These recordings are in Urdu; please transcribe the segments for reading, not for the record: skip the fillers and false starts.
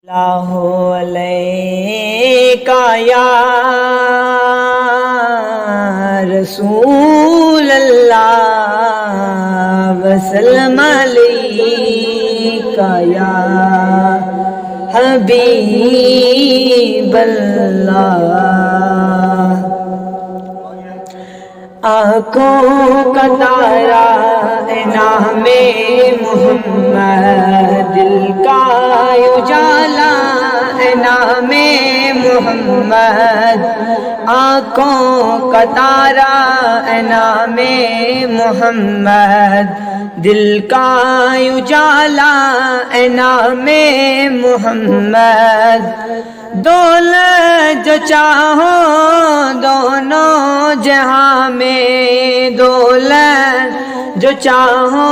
اللہ علیہ یا رسول اللہ وسلم علیہ یا حبیب اللہ۔ آنکھوں کا تارا نام محمد، دل کا اجالا نام محمد، آنکھوں کا تارا نام محمد، دل کا اجالا نام محمد۔ دولت جو چاہو دونوں جہاں میں، دولت جو چاہو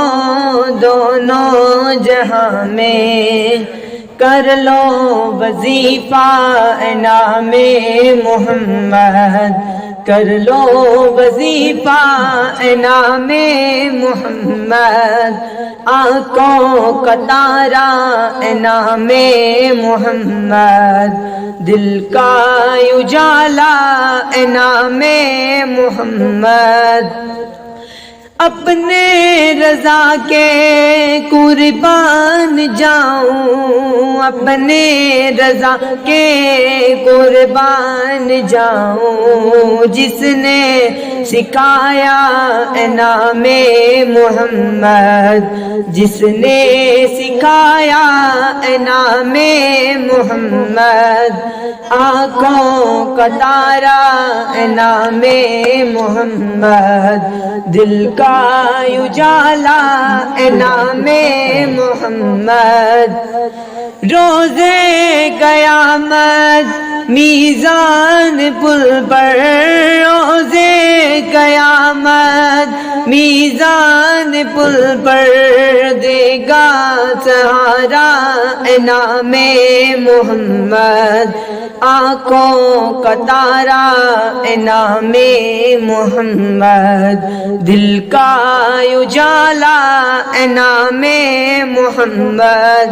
دونوں جہاں میں، کر لو وظیفہ نام محمد، کر لو وظیفہ نام محمد۔ آنکھوں کا تارا نام محمد، دل کا اجالا نام محمد۔ اپنے رضا کے قربان جاؤں، اپنے رضا کے قربان جاؤں، جس نے سکھایا نام محمد، جس نے سکھایا نام محمد۔ آنکھوں کا تارا نام محمد، دل کا اجالا نام محمد۔ روزے قیامت میزان پل پر، روزے قیامت میزان پل پر، دے گا سہارا نام محمد۔ آنکھوں کا تارا نام محمد، دل کا اجالا نام محمد۔